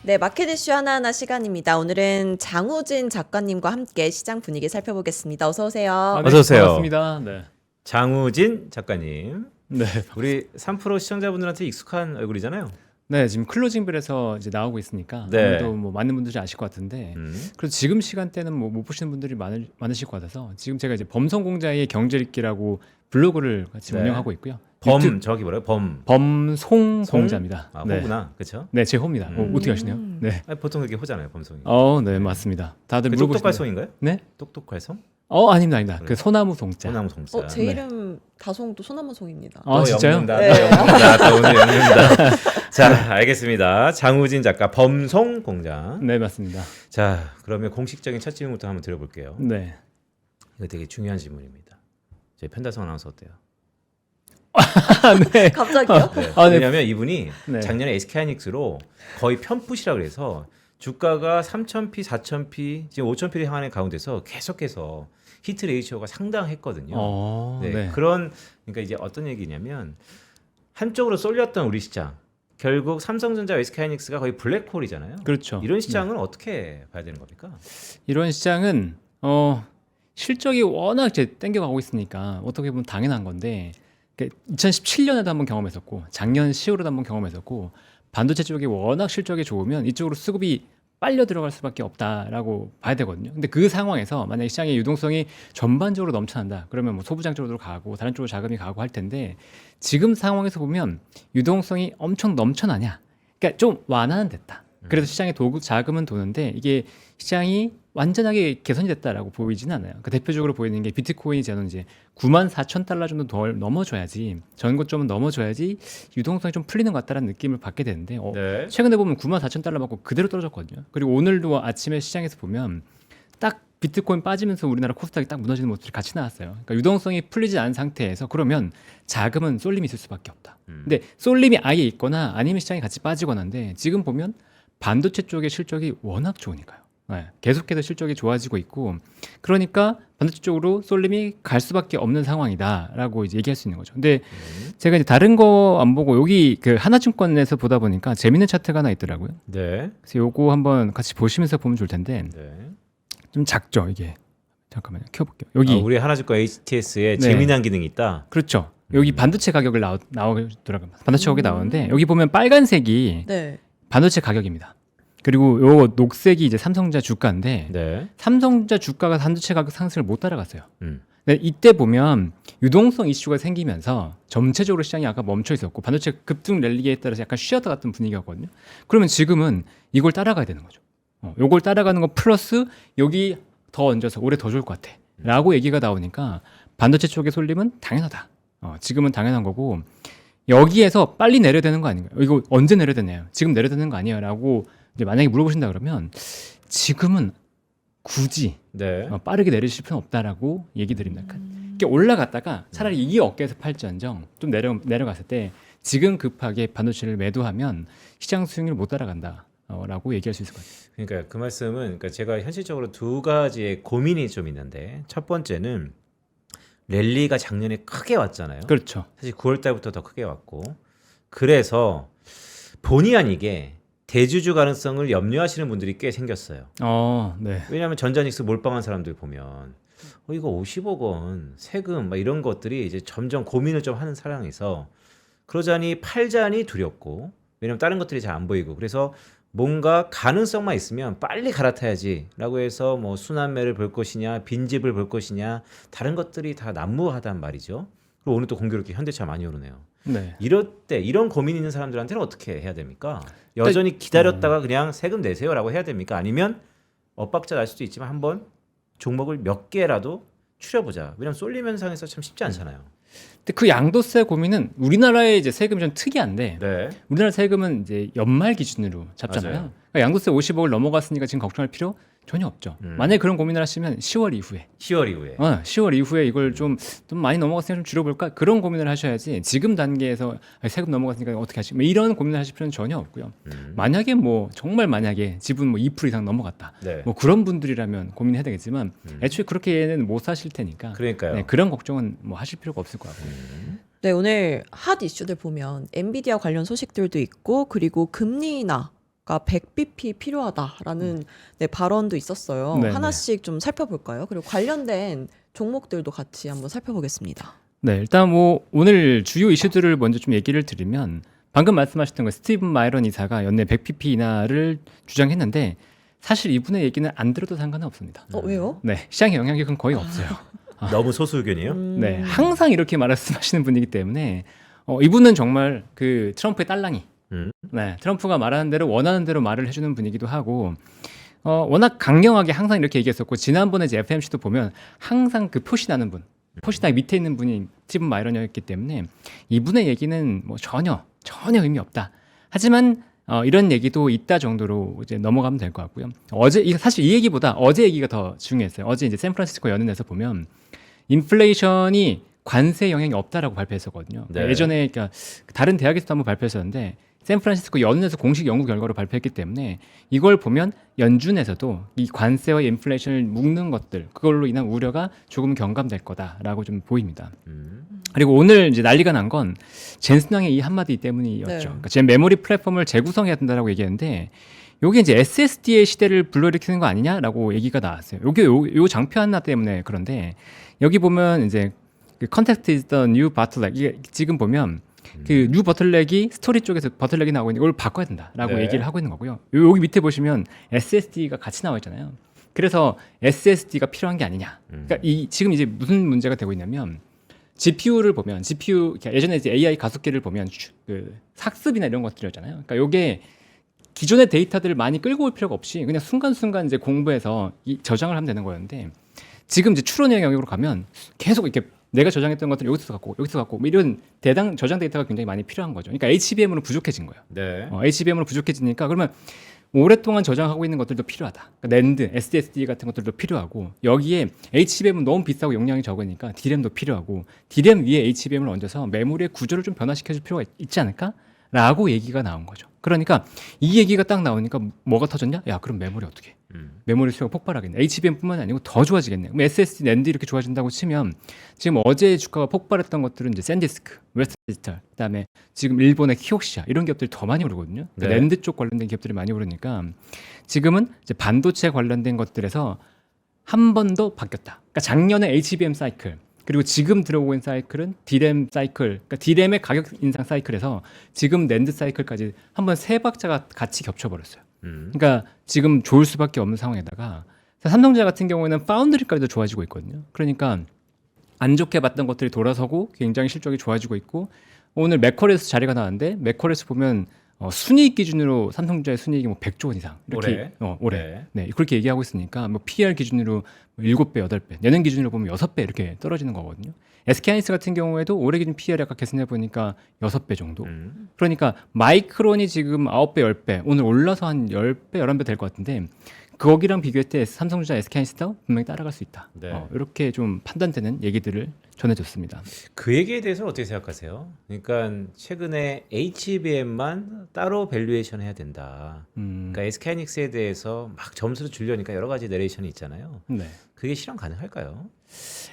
네, 마켓 이슈 하나하나 시간입니다. 오늘은 장우진 작가님과 함께 시장 분위기 살펴보겠습니다. 어서 오세요. 네, 어서 오세요. 반갑습니다. 네. 장우진 작가님. 네. 우리 3프로 시청자분들한테 익숙한 얼굴이잖아요. 네, 지금 클로징벨에서 이제 나오고 있으니까 네. 아무래도 뭐 많은 분들이 아실 것 같은데 그래도 지금 시간대는 뭐 못 보시는 분들이 많으실 것 같아서 지금 제가 이제 범성공자의 경제읽기라고 블로그를 같이 네. 운영하고 있고요. 저기 뭐래요? 범송공자입니다. 아, 네. 호구나. 그렇죠? 네, 제 호입니다. 어떻게 아시네요? 네. 아니, 보통 그렇게 호잖아요, 범송이. 네, 맞습니다. 다들 그 물어보시는 똑똑할송인가요? 네? 똑똑할송? 아닙니다. 그 그래요? 소나무 송자. 소나무 송자. 제 네. 이름 다송도 소나무송입니다. 아, 진짜요? 엮는다. 네. 또 엮는다. 또 오늘 엮는다. 자, 알겠습니다. 장우진 작가 범송공장. 네, 맞습니다. 자, 그러면 공식적인 첫 질문부터 한번 드려볼게요. 네. 이거 되게 중요한 질문입니다. 저희 편다성 아나운서 어때요? 네. 갑자기요? 네. 아, 네. 왜냐하면 이분이 네. 작년에 SK하이닉스로 거의 편푸시라 그래서 주가가 3,000p, 4,000p, 지금 5,000p를 향하는 가운데서 계속해서 히트 레이시오가 상당했거든요. 네. 네. 그러니까 이제 어떤 얘기냐면 한쪽으로 쏠렸던 우리 시장 결국 삼성전자, SK하이닉스가 거의 블랙홀이잖아요. 그렇죠. 이런 시장은 어떻게 봐야 되는 겁니까? 이런 시장은 실적이 워낙 이제 땡겨가고 있으니까 어떻게 보면 당연한 건데 2017년에도 한번 경험했었고 작년 10월에도 한번 경험했었고 반도체 쪽이 워낙 실적이 좋으면 이쪽으로 수급이 빨려 들어갈 수밖에 없다라고 봐야 되거든요. 근데 그 상황에서 만약에 시장의 유동성이 전반적으로 넘쳐난다. 그러면 뭐 소부장 쪽으로 가고 다른 쪽으로 자금이 가고 할 텐데 지금 상황에서 보면 유동성이 엄청 넘쳐나냐? 그러니까 좀 완화는 됐다. 그래서 시장에 자금은 도는데 이게 시장이 완전하게 개선이 됐다라고 보이지는 않아요. 그 대표적으로 보이는 게 비트코인이 저는 이제 94,000달러 정도 더 넘어줘야지 전고점은 넘어줘야지 유동성이 좀 풀리는 것 같다라는 느낌을 받게 되는데 네. 최근에 보면 94,000달러 받고 그대로 떨어졌거든요. 그리고 오늘도 아침에 시장에서 보면 딱 비트코인 빠지면서 우리나라 코스닥이 딱 무너지는 모습이 같이 나왔어요. 그러니까 유동성이 풀리지 않은 상태에서 그러면 자금은 쏠림이 있을 수밖에 없다. 근데 쏠림이 아예 있거나 아니면 시장이 같이 빠지거나인데 지금 보면 반도체 쪽의 실적이 워낙 좋으니까요. 네, 계속해서 실적이 좋아지고 있고 그러니까 반도체 쪽으로 쏠림이 갈 수밖에 없는 상황이다라고 이제 얘기할 수 있는 거죠. 근데 제가 이제 다른 거 안 보고 여기 그 하나증권에서 보다 보니까 재밌는 차트가 하나 있더라고요. 네. 그래서 요거 한번 같이 보시면서 보면 좋을 텐데 네. 좀 작죠 이게. 잠깐만요. 켜볼게요. 여기 우리 하나증권 HTS에 네. 재미난 기능이 있다. 그렇죠. 여기 반도체 가격을 나오더라고요. 반도체 가격이 나오는데 여기 보면 빨간색이 네. 반도체 가격입니다. 그리고 요 녹색이 이제 삼성전자 주가인데 네. 삼성전자 주가가 반도체 가격 상승을 못 따라갔어요. 음. 근데 이때 보면 유동성 이슈가 생기면서 전체적으로 시장이 아까 멈춰 있었고 반도체 급등 랠리에 따라서 약간 쉬었다 갔던 분위기였거든요. 그러면 지금은 이걸 따라가야 되는 거죠. 요걸 따라가는 거 플러스 여기 더 얹어서 올해 더 좋을 것 같아 라고 얘기가 나오니까 반도체 쪽의 쏠림은 당연하다. 지금은 당연한 거고 여기에서 빨리 내려야 되는 거 아닌가요? 이거 언제 내려야 되나요? 지금 내려야 되는 거 아니에요? 라고 이제 만약에 물어보신다 그러면 지금은 굳이 네. 빠르게 내리실 필요는 없다라고 얘기 드립니다. 이렇게 올라갔다가 차라리 이 어깨에서 팔지언정 좀 내려갔을 때 지금 급하게 반도체를 매도하면 시장 수익률을 못 따라간다라고 얘기할 수 있을 것 같아요. 그러니까 그 말씀은 그러니까 제가 현실적으로 두 가지의 고민이 좀 있는데 첫 번째는 랠리가 작년에 크게 왔잖아요. 그렇죠. 사실 9월 달부터 더 크게 왔고 그래서 본의 아니게 대주주 가능성을 염려하시는 분들이 꽤 생겼어요. 네. 왜냐하면 전자닉스 몰빵한 사람들 보면 이거 50억 원 세금 막 이런 것들이 이제 점점 고민을 좀 하는 상황에서 그러자니 팔자니 두렵고 왜냐하면 다른 것들이 잘 안 보이고 그래서 뭔가 가능성만 있으면 빨리 갈아타야지라고 해서 뭐 순환매를 볼 것이냐 빈집을 볼 것이냐 다른 것들이 다 난무하단 말이죠. 그리고 오늘 또 공교롭게 현대차 많이 오르네요. 네. 이럴 때 이런 고민 있는 사람들한테는 어떻게 해야 됩니까? 여전히 기다렸다가 그냥 세금 내세요라고 해야 됩니까? 아니면 엇박자 날 수도 있지만 한번 종목을 몇 개라도 추려보자. 왜냐면 쏠림 현상에서 참 쉽지 않잖아요. 근데 그 양도세 고민은 우리나라의 이제 세금이 좀 특이한데 네. 우리나라 세금은 이제 연말 기준으로 잡잖아요. 맞아요. 그러니까 양도세 50억을 넘어갔으니까 지금 걱정할 필요 전혀 없죠. 만약에 그런 고민을 하시면 10월 이후에 10월 이후에. 10월 이후에 이걸 좀 많이 넘어갔으니까 좀 줄여볼까 그런 고민을 하셔야지 지금 단계에서 세금 넘어갔으니까 어떻게 하지? 뭐 이런 고민을 하실 필요는 전혀 없고요. 만약에 뭐 정말 만약에 지분 뭐 2% 이상 넘어갔다. 네. 뭐 그런 분들이라면 고민해야 되겠지만 애초에 그렇게는 못 사실 테니까 그러니까요. 네, 그런 걱정은 뭐 하실 필요가 없을 것 같고요. 네, 오늘 핫 이슈들 보면 엔비디아 관련 소식들도 있고 그리고 금리 인하 주가가 100bp 필요하다라는 네, 발언도 있었어요. 네, 하나씩 좀 살펴볼까요? 그리고 관련된 종목들도 같이 한번 살펴보겠습니다. 네, 일단 뭐 오늘 주요 이슈들을 먼저 좀 얘기를 드리면 방금 말씀하셨던 거 스티븐 마이런 이사가 연내 100pp 인하를 주장했는데 사실 이분의 얘기는 안 들어도 상관은 없습니다. 왜요? 네, 시장에 영향력은 거의 없어요. 너무 소수 의견이에요? 네, 항상 이렇게 말씀하시는 분이기 때문에 이분은 정말 그 트럼프의 딸랑이. 네, 트럼프가 말하는 대로 원하는 대로 말을 해주는 분이기도 하고 워낙 강경하게 항상 이렇게 얘기했었고 지난번에 이제 FMC도 보면 항상 그 표시나는 분, 표시나 밑에 있는 분이 스티븐 마이런이었기 때문에 이분의 얘기는 뭐 전혀 의미 없다. 하지만 이런 얘기도 있다 정도로 이제 넘어가면 될 것 같고요. 사실 이 얘기보다 어제 얘기가 더 중요했어요. 어제 이제 샌프란시스코 연은에서 보면 인플레이션이 관세 영향이 없다라고 발표했었거든요. 네. 예전에 그러니까 다른 대학에서도 한번 발표했었는데 샌프란시스코 연은에서 공식 연구 결과로 발표했기 때문에 이걸 보면 연준에서도 이 관세와 인플레이션을 묶는 것들 그걸로 인한 우려가 조금 경감될 거다라고 좀 보입니다. 그리고 오늘 이제 난리가 난 건 젠슨왕의 이 한마디 때문이었죠. 네. 그러니까 제 메모리 플랫폼을 재구성해야 된다라고 얘기했는데 요게 이제 SSD의 시대를 불러일으키는 거 아니냐라고 얘기가 나왔어요. 요게 요 장표 하나 때문에 그런데 여기 보면 이제 그 context is the new bottleneck 이게 지금 보면 그 뉴 버틀렉이 스토리 쪽에서 버틀렉이 나오고 있는 걸 바꿔야 된다라고 네. 얘기를 하고 있는 거고요. 여기 밑에 보시면 SSD가 같이 나와 있잖아요. 그래서 SSD가 필요한 게 아니냐. 그러니까 지금 이제 무슨 문제가 되고 있냐면 GPU를 보면 예전에 이제 AI 가속기를 보면 그 학습이나 이런 것들이었잖아요. 그러니까 요게 기존의 데이터들을 많이 끌고 올 필요가 없이 그냥 순간순간 이제 공부해서 저장을 하면 되는 거였는데 지금 이제 추론의 영역으로 가면 계속 이렇게 내가 저장했던 것들을 여기서 갖고 뭐 이런 대당 저장 데이터가 굉장히 많이 필요한 거죠. 그러니까 HBM으로 부족해진 거예요. 네. HBM으로 부족해지니까 그러면 오랫동안 저장하고 있는 것들도 필요하다. 그러니까 낸드, SSD 같은 것들도 필요하고 여기에 HBM은 너무 비싸고 용량이 적으니까 DRAM도 필요하고 DRAM 위에 HBM을 얹어서 메모리의 구조를 좀 변화시켜줄 필요가 있지 않을까? 라고 얘기가 나온 거죠. 그러니까 이 얘기가 딱 나오니까 뭐가 터졌냐? 야, 그럼 메모리 어떻게? 메모리 수요가 폭발하겠네. HBM뿐만 아니고 더 좋아지겠네. 그럼 SSD, 낸드 이렇게 좋아진다고 치면 지금 어제 주가가 폭발했던 것들은 이제 샌디스크, 웨스트 디지털, 그다음에 지금 일본의 키옥시아 이런 기업들이 더 많이 오르거든요. 그러니까 네. 낸드 쪽 관련된 기업들이 많이 오르니까 지금은 이제 반도체 관련된 것들에서 한 번 더 바뀌었다. 그러니까 작년에 HBM 사이클 그리고 지금 들어오고 있는 사이클은 DRAM 사이클, 그러니까 DRAM의 가격 인상 사이클에서 지금 낸드 사이클까지 한번 세 박자가 같이 겹쳐버렸어요. 그러니까 지금 좋을 수밖에 없는 상황에다가 삼성전자 같은 경우에는 파운드리까지도 좋아지고 있거든요. 그러니까 안 좋게 봤던 것들이 돌아서고 굉장히 실적이 좋아지고 있고 오늘 맥쿼리에서 자리가 나왔는데 맥쿼리에서 보면 순이익 기준으로 삼성전자의 순이익이 뭐 100조 원 이상 이렇게 올해 네, 그렇게 얘기하고 있으니까 뭐 PR 기준으로 7배, 8배, 내년 기준으로 보면 6배 이렇게 떨어지는 거거든요. SK하이닉스 같은 경우에도 올해 기준 PR이 아까 계산해 보니까 6배 정도. 그러니까 마이크론이 지금 9배, 10배, 오늘 올라서 한 10배, 11배 될 것 같은데 거기랑 비교했을 때 삼성전자, SK하이닉스도 분명히 따라갈 수 있다. 네. 이렇게 좀 판단되는 얘기들을 전해줬습니다. 그 얘기에 대해서는 어떻게 생각하세요? 그러니까 최근에 HBM만 따로 밸류에이션 해야 된다. 그러니까 SK하이닉스에 대해서 막 점수를 주려니까 여러 가지 내레이션이 있잖아요. 네. 그게 실현 가능할까요?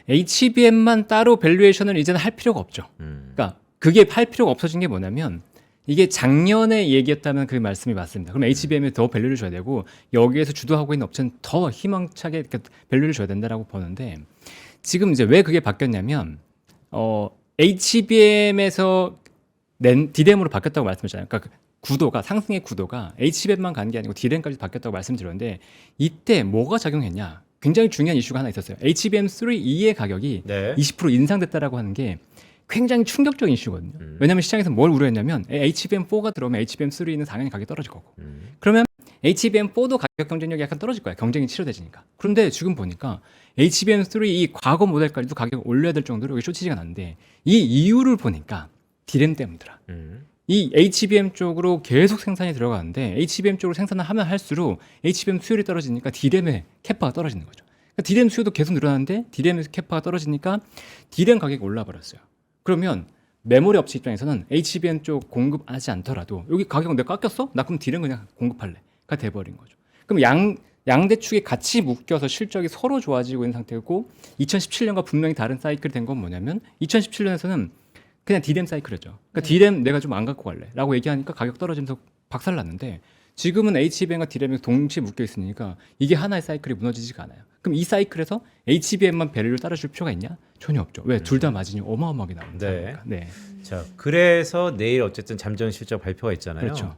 HBM만 따로 밸류에이션을 이제는 할 필요가 없죠. 그러니까 그게 할 필요가 없어진 게 뭐냐면 이게 작년에 얘기했다면 그 말씀이 맞습니다. 그럼 HBM에 더 밸류를 줘야 되고 여기에서 주도하고 있는 업체는 더 희망차게 이렇게 밸류를 줘야 된다라고 보는데 지금 이제 왜 그게 바뀌었냐면 HBM에서 DRAM으로 바뀌었다고 말씀드렸잖아요. 그러니까 그 구도가 상승의 구도가 HBM만 가는 게 아니고 DRAM까지 바뀌었다고 말씀드렸는데 이때 뭐가 작용했냐? 굉장히 중요한 이슈가 하나 있었어요. HBM3E의 가격이 네. 20% 인상됐다라고 하는 게 굉장히 충격적인 이슈거든요. 왜냐하면 시장에서 뭘 우려했냐면 HBM4가 들어오면 HBM3는 당연히 가격이 떨어질 거고 그러면 HBM4도 가격 경쟁력이 약간 떨어질 거야. 경쟁이 치료되지니까. 그런데 지금 보니까 HBM3 이 과거 모델까지도 가격을 올려야 될 정도로 여기 쇼티지가 났는데 이 이유를 보니까 DRAM 때문이더라. 이 HBM 쪽으로 계속 생산이 들어가는데 HBM 쪽으로 생산을 하면 할수록 HBM 수율이 떨어지니까 DRAM의 캐파가 떨어지는 거죠. 그러니까 DRAM 수요도 계속 늘어나는데 DRAM의 캐파가 떨어지니까 DRAM 가격이 올라버렸어요. 그러면 메모리 업체 입장에서는 HBM 쪽 공급하지 않더라도 여기 가격 내가 깎였어? 나 그럼 DRAM 그냥 공급할래가 돼버린 거죠. 그럼 양대 축이 같이 묶여서 실적이 서로 좋아지고 있는 상태고 2017년과 분명히 다른 사이클이 된 건 뭐냐면 2017년에서는 그냥 DRAM 사이클이었죠. 그러니까 DRAM 내가 좀 안 갖고 갈래 라고 얘기하니까 가격 떨어지면서 박살났는데 지금은 HBM과 DRAM이 동시에 묶여 있으니까 이게 하나의 사이클이 무너지지가 않아요. 그럼 이 사이클에서 HBM만 밸류를 따라줄 필요가 있냐? 전혀 없죠. 왜? 둘 다 마진이 어마어마하게 나옵니다. 네. 네. 자, 그래서 내일 어쨌든 잠정 실적 발표가 있잖아요. 그렇죠.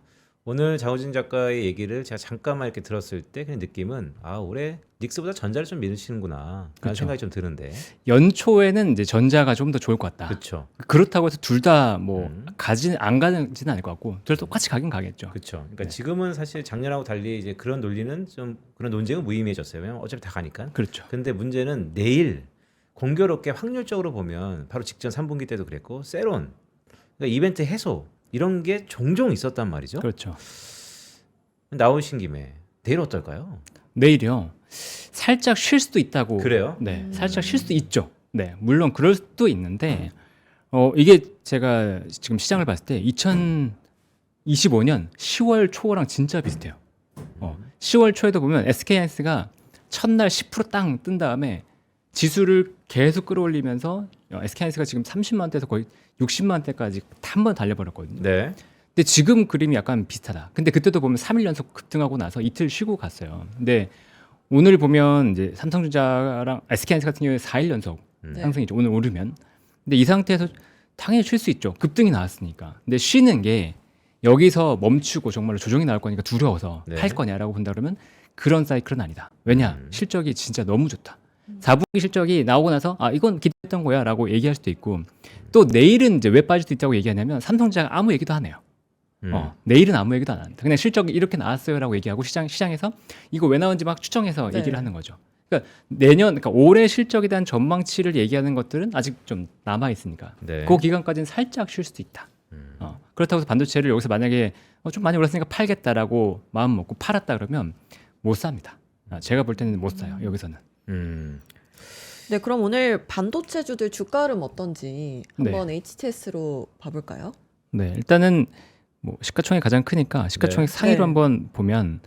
오늘 장우진 작가의 얘기를 제가 잠깐만 이렇게 들었을 때 그냥 느낌은 올해 닉스보다 전자를 좀 믿으시는구나 라는 그렇죠. 생각이 좀 드는데. 연초에는 이제 전자가 좀 더 좋을 것 같다. 그렇죠. 그렇다고 해서 둘 다 뭐 음. 안 가지는 않을 것 같고 둘 다 똑같이 가긴 가겠죠. 그렇죠. 그러니까 네. 지금은 사실 작년하고 달리 이제 그런 논리는 좀 그런 논쟁은 무의미해졌어요. 왜냐면 어차피 다 가니까. 그렇죠. 근데 문제는 내일 공교롭게 확률적으로 보면 바로 직전 3분기 때도 그랬고 세론 그러니까 이벤트 해소 이런 게 종종 있었단 말이죠. 그렇죠. 나오신 김에 내일 어떨까요? 내일이요. 살짝 쉴 수도 있다고. 그래요? 네, 살짝 쉴 수도 있죠. 네, 물론 그럴 수도 있는데 이게 제가 지금 시장을 봤을 때 2025년 10월 초랑 진짜 비슷해요. 10월 초에도 보면 SK하이닉스가 첫날 10%땅 뜬 다음에 지수를 계속 끌어올리면서 SK하이닉스가 지금 30만 대에서 거의 60만 대까지 한 번 달려버렸거든요. 네. 근데 지금 그림이 약간 비슷하다. 근데 그때도 보면 3일 연속 급등하고 나서 이틀 쉬고 갔어요. 근데 오늘 보면 이제 삼성전자랑 SK하이닉스 같은 경우에 4일 연속 네. 상승이죠. 오늘 오르면. 근데 이 상태에서 당연히 쉴 수 있죠. 급등이 나왔으니까. 근데 쉬는 게 여기서 멈추고 정말로 조정이 나올 거니까 두려워서 네. 팔 거냐라고 본다 그러면 그런 사이클은 아니다. 왜냐? 실적이 진짜 너무 좋다. 4분기 실적이 나오고 나서 이건 기대했던 거야라고 얘기할 수도 있고 또 내일은 이제 왜 빠질 수 있다고 얘기하냐면 삼성전자가 아무 얘기도 안 해요. 내일은 아무 얘기도 안 합니다. 그냥 실적이 이렇게 나왔어요라고 얘기하고 시장에서 이거 왜 나온지 막 추정해서 네. 얘기를 하는 거죠. 그러니까 올해 실적에 대한 전망치를 얘기하는 것들은 아직 좀 남아 있으니까 네. 그 기간까지는 살짝 쉴 수도 있다. 그렇다고 해서 반도체를 여기서 만약에 좀 많이 올랐으니까 팔겠다라고 마음 먹고 팔았다 그러면 못 삽니다. 제가 볼 때는 못 사요. 여기서는. 네, 그럼 오늘 반도체주들 주가 흐름 어떤지 네. 한번 HTS로 봐볼까요? 네, 일단은 뭐 시가총액이 가장 크니까 시가총액 네. 상위로 네. 한번 보면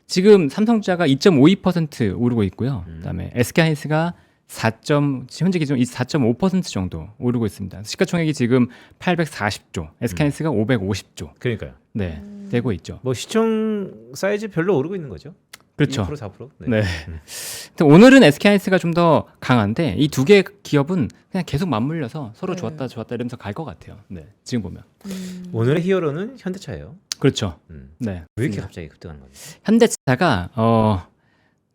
지금 삼성전자가 2.52% 오르고 있고요. 그다음에 SK하이닉스가 지금 현재 기준 4.5% 정도 오르고 있습니다. 시가총액이 지금 840조, SK하이닉스가 550조. 그러니까요. 네, 되고 있죠. 뭐 시총 사이즈 별로 오르고 있는 거죠. 그렇죠. 2% 4%. 네. 근데 오늘은 SK하이닉스가 좀 더 강한데 이 두 개 기업은 그냥 계속 맞물려서 서로 네. 좋았다 이러면서 갈 것 같아요. 네, 지금 보면. 오늘의 히어로는 현대차예요. 그렇죠. 음. 네. 왜 이렇게 갑자기 급등하는 거죠? 현대차가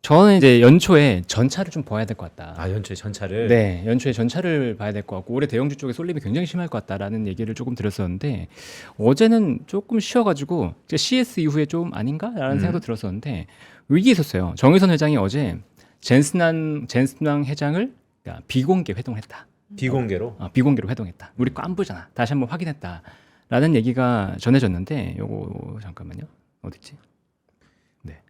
저는 이제 연초에 전차를 좀 봐야 될 것 같다. 연초에 전차를. 네, 연초에 전차를 봐야 될 것 같고 올해 대형주 쪽에 쏠림이 굉장히 심할 것 같다라는 얘기를 조금 들었었는데 어제는 조금 쉬어가지고 CS 이후에 좀 아닌가라는 생각도 들었었는데 위기에 있었어요. 정의선 회장이 어제 젠스낭 회장을 비공개 회동을 했다. 비공개로. 비공개로 회동했다. 우리 거 안 보잖아. 다시 한번 확인했다라는 얘기가 전해졌는데 요거 잠깐만요. 어딨지? 네.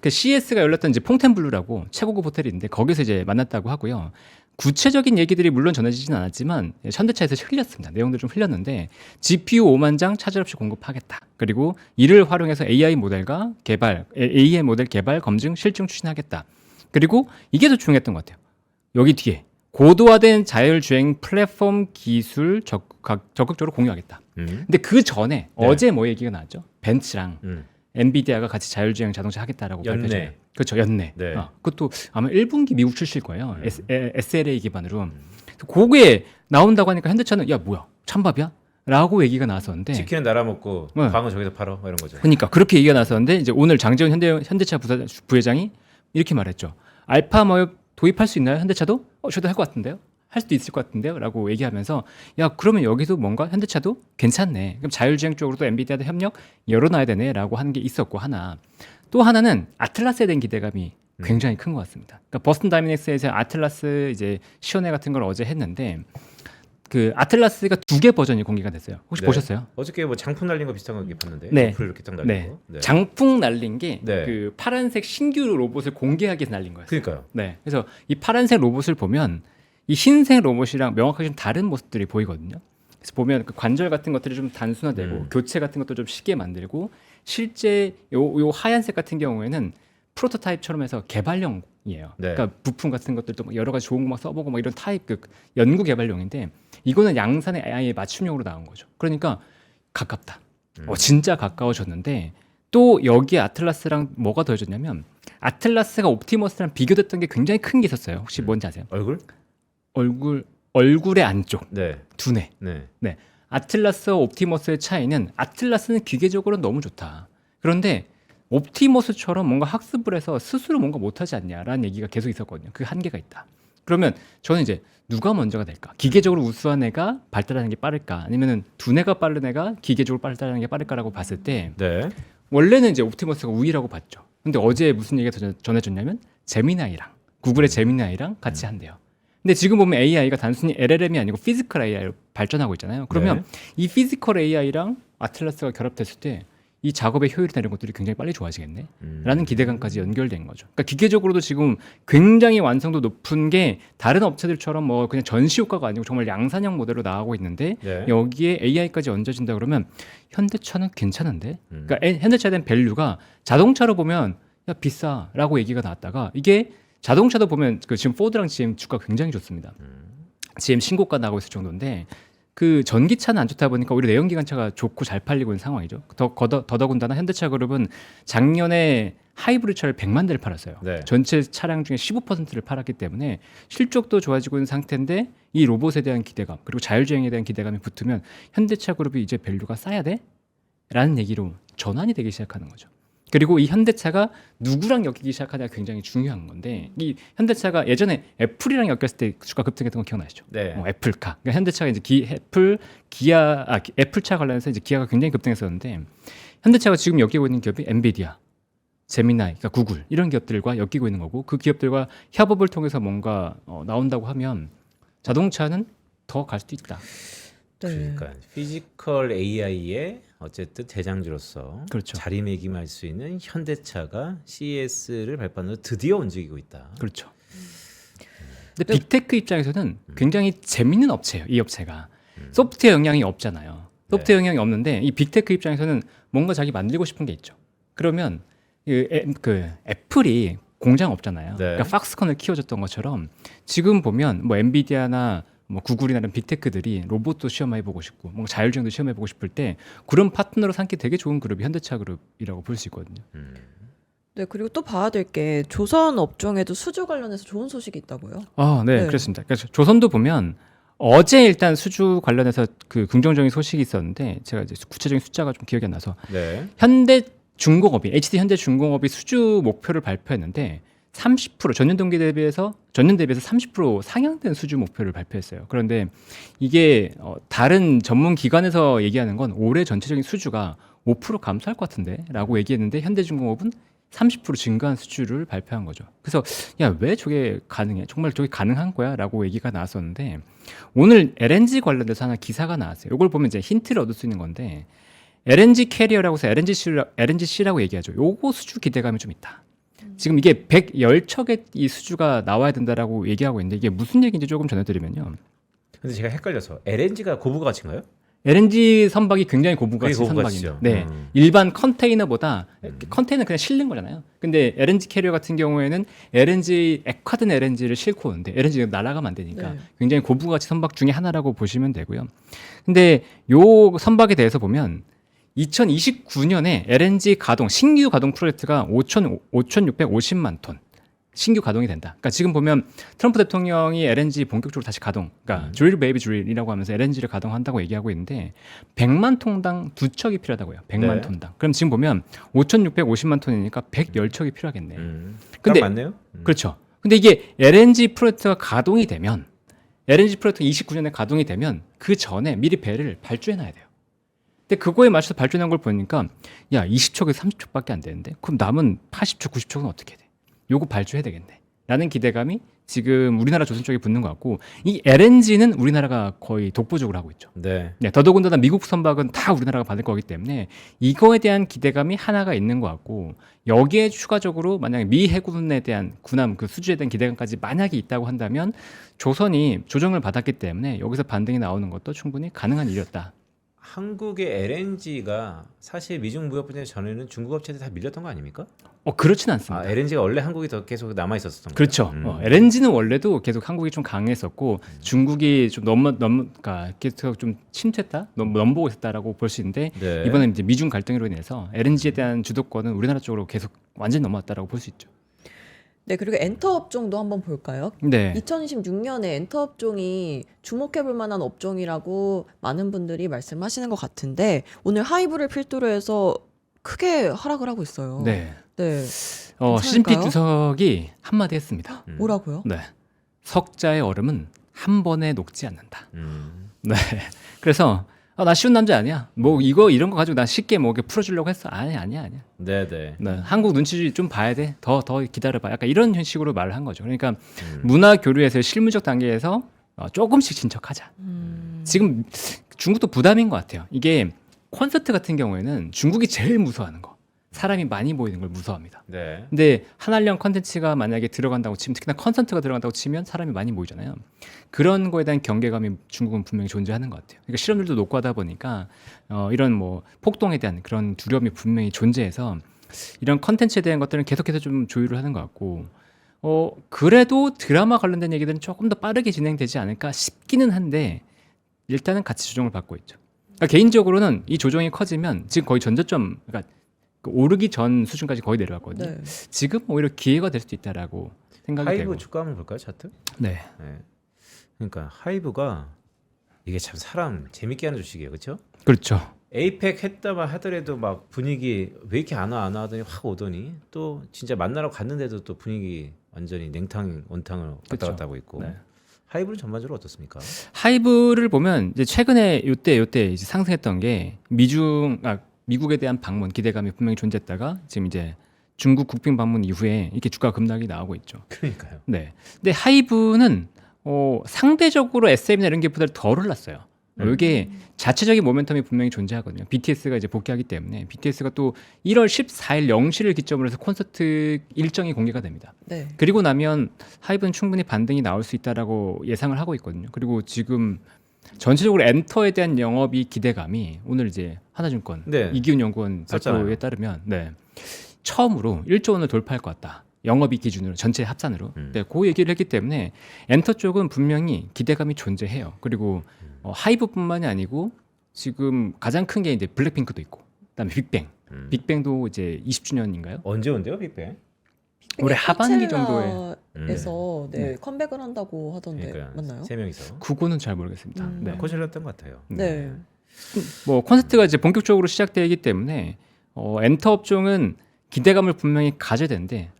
그 CS가 열렸던 이제 퐁텐블루라고 최고급 호텔인데 거기서 이제 만났다고 하고요. 구체적인 얘기들이 물론 전해지진 않았지만 현대차에서 흘렸습니다. 내용들 좀 흘렸는데 GPU 5만 장 차질 없이 공급하겠다. 그리고 이를 활용해서 AI 모델 개발, 검증, 실증 추진하겠다. 그리고 이게 더 중요했던 것 같아요. 여기 뒤에 고도화된 자율주행 플랫폼 기술 적극적으로 공유하겠다. 근데 그 전에 어제 뭐 얘기가 나왔죠? 벤츠랑 엔비디아가 같이 자율주행 자동차 하겠다라고 연내. 발표했잖아요. 그렇죠, 연내. 네. 그것도 아마 1분기 미국 출시일 거예요. SLA 기반으로. 그게 나온다고 하니까 현대차는 야 뭐야 찬밥이야? 라고 얘기가 나왔었는데. 치킨은 나라 먹고 네. 광은 저기서 팔어 뭐 이런 거죠. 그러니까 그렇게 얘기가 나왔었는데 이제 오늘 장재훈 현대차 부회장이 이렇게 말했죠. 알파 도입할 수 있나요? 현대차도? 저도 할 것 같은데요. 할 수도 있을 것 같은데요. 라고 얘기하면서 야 그러면 여기도 뭔가 현대차도 괜찮네. 그럼 자율주행 쪽으로도 엔비디아도 협력 열어놔야 되네 라고 하는 게 있었고 또 하나는 아틀라스에 대한 기대감이 굉장히 큰 것 같습니다. 그러니까 버스턴 다이내믹스에서 아틀라스 이제 시연회 같은 걸 어제 했는데 그 아틀라스가 2개 버전이 공개가 됐어요. 혹시 네. 보셨어요? 어저께 뭐 장풍 날린 거 비슷한 거 봤는데. 네. 어플 이렇게 딱 날린 네. 거. 네. 장풍 날린 게 그 네. 파란색 신규 로봇을 공개하기 위해서 날린 거였어요. 그러니까요. 네. 그래서 이 파란색 로봇을 보면 이 흰색 로봇이랑 명확하게 좀 다른 모습들이 보이거든요. 그래서 보면 그 관절 같은 것들이 좀 단순화되고 교체 같은 것도 좀 쉽게 만들고 실제 요 하얀색 같은 경우에는 프로토타입처럼 해서 개발용이에요. 네. 그러니까 부품 같은 것들도 막 여러 가지 좋은 거 막 써보고 막 이런 타입 연구 개발용인데 이거는 양산의 AI의 맞춤용으로 나온 거죠. 그러니까 가깝다. 진짜 가까워졌는데 또 여기에 아틀라스랑 뭐가 더해졌냐면 아틀라스가 옵티머스랑 비교됐던 게 굉장히 큰 게 있었어요. 혹시 뭔지 아세요? 얼굴? 얼굴의 안쪽 네. 두뇌. 네. 네. 아틀라스와 옵티머스의 차이는 아틀라스는 기계적으로 너무 좋다. 그런데 옵티머스처럼 뭔가 학습을 해서 스스로 뭔가 못하지 않냐라는 얘기가 계속 있었거든요. 그 한계가 있다. 그러면 저는 이제 누가 먼저가 될까? 기계적으로 우수한 애가 발달하는 게 빠를까? 아니면은 두뇌가 빠른 애가 기계적으로 발달하는 게 빠를까라고 봤을 때 네. 원래는 이제 옵티머스가 우위라고 봤죠. 근데 어제 무슨 얘기가 전해졌냐면 제미나이랑 구글의 제미나이랑 같이 한대요. 근데 지금 보면 AI가 단순히 LLM이 아니고 피지컬 AI로 발전하고 있잖아요. 그러면 이 피지컬 AI랑 아틀라스가 결합됐을 때 이 작업의 효율이나 이런 것들이 굉장히 빨리 좋아지겠네 라는 기대감까지 연결된 거죠. 그러니까 기계적으로도 지금 굉장히 완성도 높은 게 다른 업체들처럼 뭐 그냥 전시 효과가 아니고 정말 양산형 모델로 나오고 있는데 네. 여기에 AI까지 얹어진다 그러면 현대차는 괜찮은데? 그러니까 현대차에 대한 밸류가 자동차로 보면 야 비싸라고 얘기가 나왔다가 이게 자동차도 보면 그 지금 포드랑 GM 주가 굉장히 좋습니다. GM 신고가 나고 있을 정도인데 그 전기차는 안 좋다 보니까 오히려 내연기관차가 좋고 잘 팔리고 있는 상황이죠. 더더군다나 현대차 그룹은 작년에 하이브리드차를 100만 대를 팔았어요. 네. 전체 차량 중에 15%를 팔았기 때문에 실적도 좋아지고 있는 상태인데 이 로봇에 대한 기대감 그리고 자율주행에 대한 기대감이 붙으면 현대차 그룹이 이제 밸류가 쌓여야 돼? 라는 얘기로 전환이 되기 시작하는 거죠. 그리고 이 현대차가 누구랑 엮이기 시작하냐가 굉장히 중요한 건데 이 현대차가 예전에 애플이랑 엮였을 때 주가 급등했던 거 기억나시죠? 네. 애플카. 그러니까 현대차가 이제 애플차 관련해서 이제 기아가 굉장히 급등했었는데 현대차가 지금 엮이고 있는 기업이 엔비디아, 제미나이, 그러니까 구글 이런 기업들과 엮이고 있는 거고 그 기업들과 협업을 통해서 뭔가 나온다고 하면 자동차는 더 갈 수도 있다. 네. 그러니까 피지컬 AI의 어쨌든 대장주로서 그렇죠. 자리매김할 수 있는 현대차가 CES를 발판으로 드디어 움직이고 있다. 그렇죠. 근데 빅테크 입장에서는 굉장히 재밌는 업체예요. 이 업체가 소프트웨어 영향이 없잖아요. 소프트웨어 영향이 없는데 이 빅테크 입장에서는 뭔가 자기 만들고 싶은 게 있죠. 그러면 그 애플이 공장 없잖아요. 네. 그러니까 팍스콘을 키워줬던 것처럼 지금 보면 뭐 엔비디아나 뭐 구글이나 이런 빅테크들이 로봇도 시험해보고 싶고 뭔가 자율주행도 시험해보고 싶을 때 그런 파트너로 삼기 되게 좋은 그룹이 현대차 그룹이라고 볼 수 있거든요. 네, 그리고 또 봐야 될 게 조선 업종에도 수주 관련해서 좋은 소식이 있다고요. 아, 네, 네. 그렇습니다. 그래서 조선도 보면 어제 일단 수주 관련해서 그 긍정적인 소식이 있었는데 제가 이제 구체적인 숫자가 좀 기억이 안 나서 네. 현대중공업이 HD 현대중공업이 수주 목표를 발표했는데 30% 전년 대비해서 30% 상향된 수주 목표를 발표했어요. 그런데 이게 다른 전문 기관에서 얘기하는 건 올해 전체적인 수주가 5% 감소할 것 같은데라고 얘기했는데 현대중공업은 30% 증가한 수주를 발표한 거죠. 그래서 야, 왜 저게 가능해? 정말 저게 가능한 거야?라고 얘기가 나왔었는데 오늘 LNG 관련돼서 하나 기사가 나왔어요. 이걸 보면 이제 힌트를 얻을 수 있는 건데 LNG 캐리어라고 해서 LNGC라고 얘기하죠. 요거 수주 기대감이 좀 있다. 지금 이게 110척의 이 수주가 나와야 된다라고 얘기하고 있는데 이게 무슨 얘기인지 조금 전해드리면요. 근데 제가 헷갈려서 LNG가 고부가 가치인가요? LNG 선박이 굉장히 고부가치 그게 선박입니다. 고부가치죠. 네, 일반 컨테이너보다 컨테이너 그냥 실는 거잖아요. 근데 LNG 캐리어 같은 경우에는 LNG 액화된 LNG를 싣고 오는데 LNG가 날아가면 안 되니까 네. 굉장히 고부가치 선박 중에 하나라고 보시면 되고요. 근데 요 선박에 대해서 보면 2029년에 LNG 가동 신규 가동 프로젝트가 5,650만 톤 신규 가동이 된다. 그러니까 지금 보면 트럼프 대통령이 LNG 본격적으로 다시 가동, 그러니까 드릴 베이비 드릴이라고 하면서 LNG를 가동한다고 얘기하고 있는데 100만 톤당 2척이 필요하다고요. 100만 네. 톤당. 그럼 지금 보면 5,650만 톤이니까 110척이 필요하겠네. 근데 근데 맞네요. 그렇죠. 근데 이게 LNG 프로젝트가 가동이 되면 LNG 프로젝트 29년에 가동이 되면 그 전에 미리 배를 발주해 놔야 돼요. 근데 그거에 맞춰서 발주한 걸 보니까 야 20척에서 30척밖에 안 되는데 그럼 남은 80척, 90척은 어떻게 돼? 요거 발주해야 되겠네. 라는 기대감이 지금 우리나라 조선 쪽에 붙는 것 같고 이 LNG는 우리나라가 거의 독보적으로 하고 있죠. 네. 네, 더더군다나 미국 선박은 다 우리나라가 받을 거기 때문에 이거에 대한 기대감이 하나가 있는 것 같고 여기에 추가적으로 만약에 미 해군에 대한 군함 그 수주에 대한 기대감까지 만약에 있다고 한다면 조선이 조정을 받았기 때문에 여기서 반등이 나오는 것도 충분히 가능한 일이었다. 한국의 LNG가 사실 미중 무역 분쟁 전에는 중국 업체들 다 밀렸던 거 아닙니까? 그렇진 않습니다. 아, LNG가 원래 한국이 더 계속 남아 있었던 거예요. 그렇죠. LNG는 원래도 계속 한국이 좀 강했었고 중국이 좀 그러니까 계속 좀 침투했다, 넘보고 있었다라고 볼 수 있는데 네. 이번에 이제 미중 갈등으로 인해서 LNG에 대한 주도권은 우리나라 쪽으로 계속 완전히 넘어왔다라고 볼 수 있죠. 네, 그리고 엔터 업종도 한번 볼까요? 네. 2026년에 엔터 업종이 주목해볼 만한 업종이라고 많은 분들이 말씀하시는 것 같은데 오늘 하이브를 필두로 해서 크게 하락을 하고 있어요. 네. 네. 시진핑 괜찮을까요? 주석이 한마디 했습니다. 뭐라고요? 네. 석자의 얼음은 한 번에 녹지 않는다. 네. 그래서 나 쉬운 남자 아니야. 뭐 이런 거 가지고 나 쉽게 뭐 이렇게 풀어주려고 했어. 아니야. 네네. 네. 한국 눈치 좀 봐야 돼. 더 기다려봐. 약간 이런 식으로 말을 한 거죠. 그러니까 문화 교류에서 실무적 단계에서 조금씩 진척하자. 지금 중국도 부담인 것 같아요. 이게 콘서트 같은 경우에는 중국이 제일 무서워하는 거. 사람이 많이 모이는 걸 무서워합니다. 네. 근데 한알령 컨텐츠가 만약에 들어간다고 치면 특히나 콘서트가 들어간다고 치면 사람이 많이 모이잖아요. 그런 거에 대한 경계감이 중국은 분명히 존재하는 것 같아요. 그러니까 실험률도 높고 하다 보니까 이런 뭐 폭동에 대한 그런 두려움이 분명히 존재해서 이런 컨텐츠에 대한 것들은 계속해서 좀 조율을 하는 것 같고 그래도 드라마 관련된 얘기들은 조금 더 빠르게 진행되지 않을까 싶기는 한데 일단은 같이 조정을 받고 있죠. 그러니까 개인적으로는 이 조정이 커지면 지금 거의 전저점, 그러니까 오르기 전 수준까지 거의 내려왔거든요. 네. 지금 오히려 기회가 될 수도 있다라고 생각이 하이브 되고. 주가 한번 볼까요, 차트? 네. 네. 그러니까 하이브가 이게 참 사람 재밌게 하는 주식이에요, 그렇죠? 그렇죠. 에이펙 했다만 하더라도 막 분위기 왜 이렇게 안 와 하더니 확 오더니 또 진짜 만나러 갔는데도 또 분위기 완전히 냉탕 온탕을 왔다 그쵸. 갔다 하고 있고. 네. 하이브는 전반적으로 어떻습니까? 하이브를 보면 이제 최근에 요때 이제 상승했던 게 미국에 대한 방문 기대감이 분명히 존재했다가 지금 이제 중국 국빈 방문 이후에 이렇게 주가 급락이 나오고 있죠. 그러니까요. 네. 근데 하이브는 상대적으로 SM이나 이런 게보다 덜 올랐어요. 이게 자체적인 모멘텀이 분명히 존재하거든요. BTS가 이제 복귀하기 때문에 BTS가 또 1월 14일 0시를 기점으로 해서 콘서트 일정이 공개가 됩니다. 네. 그리고 나면 하이브는 충분히 반등이 나올 수 있다라고 예상을 하고 있거든요. 그리고 지금 전체적으로 엔터에 대한 영업이 기대감이 오늘 이제 하나증권 네. 이기훈 연구원 썼잖아요. 발표에 따르면 처음으로 1조 원을 돌파할 것 같다. 영업이익 기준으로 전체 합산으로 그 얘기를 했기 때문에 엔터 쪽은 분명히 기대감이 존재해요. 그리고 하이브뿐만이 아니고 지금 가장 큰 게 이제 블랙핑크도 있고 그다음에 빅뱅. 빅뱅도 이제 20주년인가요? 언제 온대요, 빅뱅? 올해 하반기 정도에 에서 컴백을 한다고 하던데 그러니까 맞나요? 세 명이서. 그거는 잘 모르겠습니다. 네. 코첼라였던 것 같아요. 네. 뭐 콘서트가 이제 본격적으로 시작되기 때문에 엔터 업종은 기대감을 분명히 가져야 되는데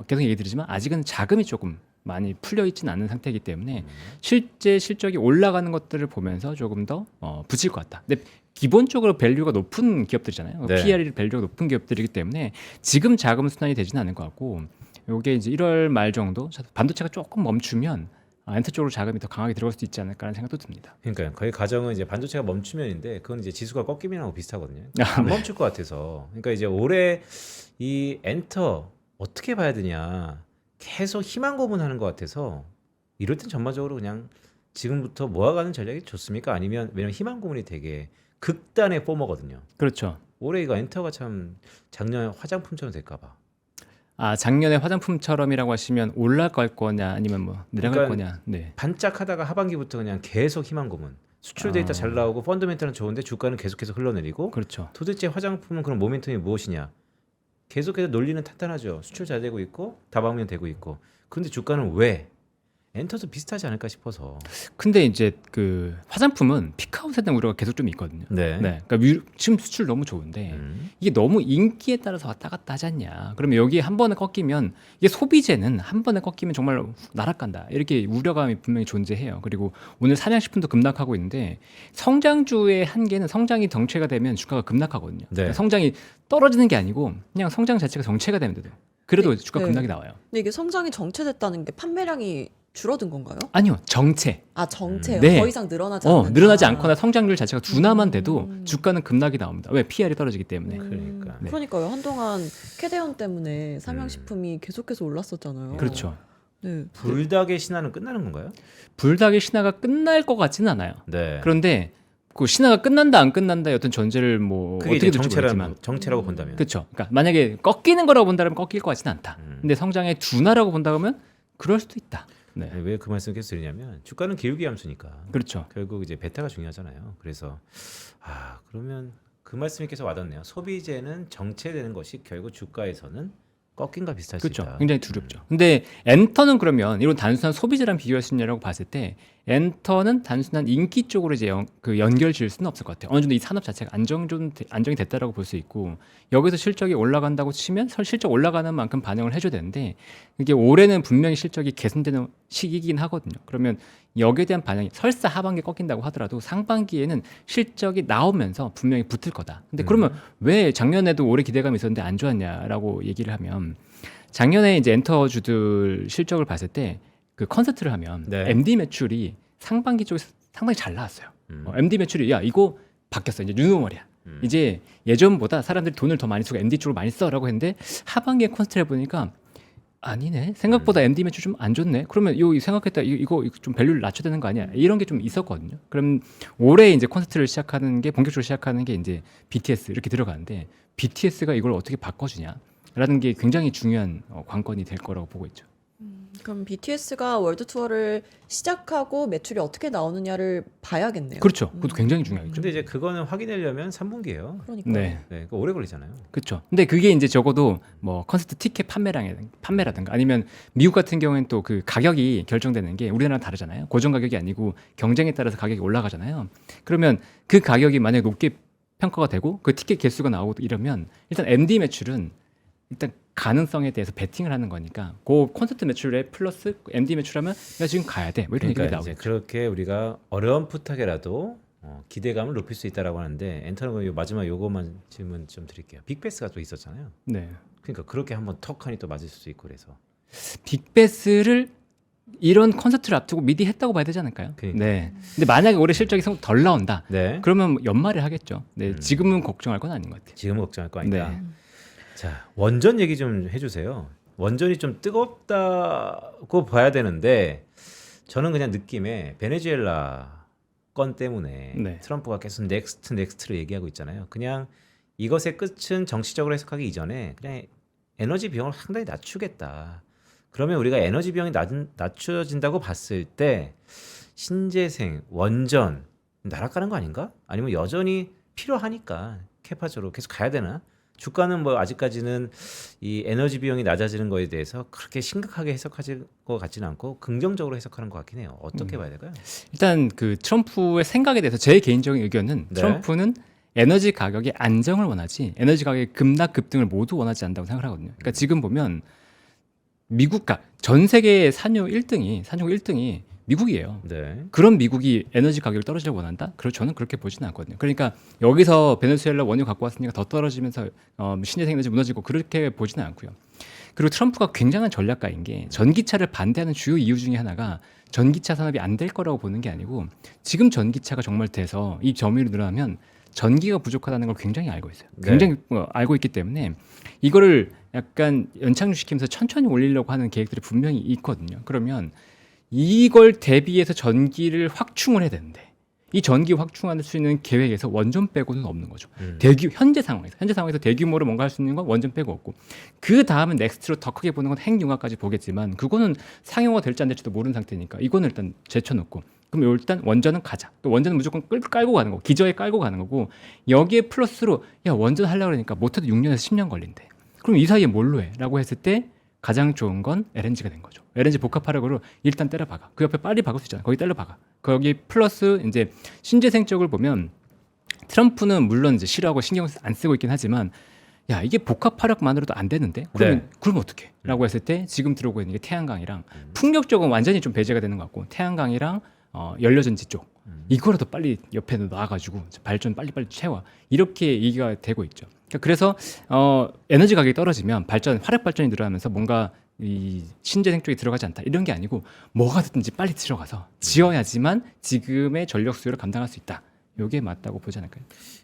계속 얘기 드리지만 아직은 자금이 조금 많이 풀려 있지는 않은 상태이기 때문에 실제 실적이 올라가는 것들을 보면서 조금 더 붙일 것 같다. 근데 기본적으로 밸류가 높은 기업들이잖아요. 네. PR이 밸류가 높은 기업들이기 때문에 지금 자금 순환이 되지는 않을 것 같고 이게 이제 1월 말 정도 반도체가 조금 멈추면 엔터 쪽으로 자금이 더 강하게 들어갈 수 있지 않을까라는 생각도 듭니다. 그러니까 거의 가정은 이제 반도체가 멈추면인데 그건 이제 지수가 꺾이면하고 비슷하거든요. 아, 안 네. 멈출 것 같아서. 그러니까 이제 올해 이 엔터 어떻게 봐야 되냐 계속 희망 고문하는 것 같아서 이럴 땐 전반적으로 그냥 지금부터 모아가는 전략이 좋습니까? 아니면 왜냐면 희망 고문이 되게 극단의 포머거든요. 그렇죠. 올해 이거 엔터가 참 작년 화장품처럼 될까봐. 작년에 화장품처럼이라고 하시면 올라갈 거냐 아니면 뭐 내려갈 그러니까 거냐. 네. 반짝하다가 하반기부터 그냥 계속 희망 고문. 수출 데이터 잘 나오고 펀더멘탈은 좋은데 주가는 계속해서 흘러내리고 그렇죠. 도대체 화장품은 그런 모멘텀이 무엇이냐? 계속해서 논리는 탄탄하죠. 수출 잘 되고 있고 다방면 되고 있고. 그런데 주가는 왜? 엔터도 비슷하지 않을까 싶어서. 근데 이제 그 화장품은 피크아웃에 대한 우려가 계속 좀 있거든요. 네. 그러니까 지금 수출 너무 좋은데 이게 너무 인기에 따라서 왔다 갔다 하지 않냐. 그러면 여기 한 번에 꺾이면 이게 소비재는 한 번에 꺾이면 정말 날아간다. 이렇게 우려감이 분명히 존재해요. 그리고 오늘 삼양식품도 급락하고 있는데 성장주의 한계는 성장이 정체가 되면 주가가 급락하거든요. 네. 그러니까 성장이 떨어지는 게 아니고 그냥 성장 자체가 정체가 되면 돼도 그래도 주가 급락이 나와요. 근데 이게 성장이 정체됐다는 게 판매량이 줄어든 건가요? 아니요, 정체. 정체요. 네. 더 이상 늘어나지 않는다. 늘어나지 않거나 성장률 자체가 둔화만 돼도 주가는 급락이 나옵니다. 왜? PR이 떨어지기 때문에. 그러니까. 네. 그러니까요. 한동안 캐대언 때문에 삼양식품이 계속해서 올랐었잖아요. 그렇죠. 네. 불닭의 신화는 끝나는 건가요? 불닭의 신화가 끝날 것 같지는 않아요. 네. 그런데 그 신화가 끝난다 안 끝난다의 어떤 전제를 뭐 그게 어떻게 이제 될지 모르겠지만 정체라고 본다면. 그렇죠. 그러니까 만약에 꺾이는 거라고 본다면 꺾일 것 같지는 않다. 음. 근데 성장의 둔화라고 본다 그러면 그럴 수도 있다. 네. 왜 그 말씀 계속 드리냐면 주가는 기울기 함수니까 그렇죠. 결국 이제 베타가 중요하잖아요. 그래서 그러면 그 말씀이 계속 와닿네요. 소비재는 정체되는 것이 결국 주가에서는 꺾인과 비슷할 수 그렇죠. 있다. 굉장히 두렵죠. 근데 엔터는 그러면 이런 단순한 소비재랑 비교할 수 있냐라고 봤을 때 엔터는 단순한 인기 쪽으로 이제 연결 지을 수는 없을 것 같아요. 어느 정도 이 산업 자체가 안정이 됐다라고 볼 수 있고 여기서 실적이 올라간다고 치면 실적 올라가는 만큼 반영을 해줘야 되는데 이게 올해는 분명히 실적이 개선되는 시기이긴 하거든요. 그러면 여기에 대한 반영이 설사 하반기에 꺾인다고 하더라도 상반기에는 실적이 나오면서 분명히 붙을 거다. 근데 그러면 왜 작년에도 올해 기대감이 있었는데 안 좋았냐라고 얘기를 하면 작년에 이제 엔터주들 실적을 봤을 때 그 컨설트를 하면 네. MD 매출이 상반기 쪽에서 상당히 잘 나왔어요. MD 매출이 야 이거 바뀌었어 이제 뉴노멀이야. 이제 예전보다 사람들이 돈을 더 많이 쓰고 MD 쪽으로 많이 써라고 했는데 하반기에 컨설트를 해보니까 아니네 생각보다 MD 매출 좀 안 좋네. 그러면 요 생각했다 이거 좀 밸류를 낮춰야 되는 거 아니야? 이런 게 좀 있었거든요. 그럼 올해 이제 콘서트를 시작하는 게 본격적으로 시작하는 게 이제 BTS 이렇게 들어가는데 BTS가 이걸 어떻게 바꿔주냐라는 게 굉장히 중요한 관건이 될 거라고 보고 있죠. 그럼 BTS가 월드 투어를 시작하고 매출이 어떻게 나오느냐를 봐야겠네요. 그렇죠. 그것도 굉장히 중요하겠죠. 근데 이제 그거는 확인하려면 3분기예요. 그러니까. 네. 네, 오래 걸리잖아요. 그렇죠. 근데 그게 이제 적어도 뭐 콘서트 티켓 판매라든가 아니면 미국 같은 경우에는 또 그 가격이 결정되는 게 우리나라랑 다르잖아요. 고정 가격이 아니고 경쟁에 따라서 가격이 올라가잖아요. 그러면 그 가격이 만약에 높게 평가가 되고 그 티켓 개수가 나오고 이러면 일단 MD 매출은 일단 가능성에 대해서 베팅을 하는 거니까 그 콘서트 매출에 플러스 MD 매출하면 야 지금 가야 돼. 뭐 이런 얘기가 그러니까 이제 나오죠. 그렇게 우리가 어렴풋하게라도 기대감을 높일 수 있다라고 하는데 엔터는 마지막 요거만 질문 좀 드릴게요. 빅베스가 또 있었잖아요. 네. 그러니까 그렇게 한번 턱하니 또 맞을 수도 있고 그래서 빅베스를 이런 콘서트를 앞두고 미리 했다고 봐야 되지 않을까요? 그러니까. 네. 근데 만약에 올해 실적이 덜 나온다. 네. 그러면 뭐 연말에 하겠죠. 네. 지금은 걱정할 건 아닌 것 같아요. 지금 걱정할 거 아니다. 네. 자, 원전 얘기 좀 해주세요. 원전이 좀 뜨겁다고 봐야 되는데 저는 그냥 느낌에 베네수엘라 건 때문에 네. 트럼프가 계속 넥스트를 얘기하고 있잖아요. 그냥 이것의 끝은 정치적으로 해석하기 이전에 그냥 에너지 비용을 상당히 낮추겠다. 그러면 우리가 에너지 비용이 낮춰진다고 봤을 때 신재생, 원전 날아가는 거 아닌가? 아니면 여전히 필요하니까 캐파적으로 계속 가야 되나? 주가는 뭐 아직까지는 이 에너지 비용이 낮아지는 거에 대해서 그렇게 심각하게 해석하실 것 같지는 않고 긍정적으로 해석하는 것 같긴 해요. 어떻게 봐야 될까요? 일단 그 트럼프의 생각에 대해서 제 개인적인 의견은 네. 트럼프는 에너지 가격의 안정을 원하지 에너지 가격의 급락 급등을 모두 원하지 않는다고 생각하거든요. 그러니까 지금 보면 미국가 전 세계 산유 1등이 미국이에요. 네. 그런 미국이 에너지 가격을 떨어지려고 원한다? 저는 그렇게 보지는 않거든요. 그러니까 여기서 베네수엘라 원유 갖고 왔으니까 더 떨어지면서 신재생 에너지 무너지고 그렇게 보지는 않고요. 그리고 트럼프가 굉장한 전략가인 게 전기차를 반대하는 주요 이유 중에 하나가 전기차 산업이 안 될 거라고 보는 게 아니고 지금 전기차가 정말 돼서 이 점유율이 늘어나면 전기가 부족하다는 걸 굉장히 알고 있어요. 굉장히 알고 있기 때문에 이거를 약간 연착륙시키면서 천천히 올리려고 하는 계획들이 분명히 있거든요. 그러면 이걸 대비해서 전기를 확충을 해야 되는데 이 전기 확충할 수 있는 계획에서 원전 빼고는 없는 거죠. 현재 상황에서 대규모로 뭔가 할 수 있는 건 원전 빼고 없고 그 다음은 넥스트로 더 크게 보는 건 핵융합까지 보겠지만 그거는 상용화 될지 안 될지도 모르는 상태니까 이거는 일단 제쳐놓고 그럼 일단 원전은 가자. 또 원전은 무조건 깔고 가는 거고 기저에 깔고 가는 거고 여기에 플러스로 야 원전 하려고 그러니까 못해도 6년에서 10년 걸린대. 그럼 이 사이에 뭘로 해? 라고 했을 때 가장 좋은 건 LNG가 된 거죠. LNG 복합화력으로 일단 때려 박아. 그 옆에 빨리 박을 수 있잖아. 거기 때려 박아. 거기 플러스 이제 신재생 쪽을 보면 트럼프는 물론 이제 싫어하고 신경 안 쓰고 있긴 하지만 야 이게 복합화력만으로도 안 되는데 그러면 어떻게? 라고 했을 때 지금 들어오고 있는 게 태양광이랑 풍력 쪽은 완전히 좀 배제가 되는 것 같고 태양광이랑 연료전지 쪽 이거라도 빨리 옆에 놔가지고 발전 빨리빨리 채워 이렇게 얘기가 되고 있죠. 그래서 에너지 가격이 떨어지면 화력 발전이 늘어나면서 뭔가 이 신재생 쪽에 들어가지 않다 이런 게 아니고 뭐가 됐든지 빨리 들어가서 지어야지만 지금의 전력 수요를 감당할 수 있다. 이게 맞다고 보지 않을까요?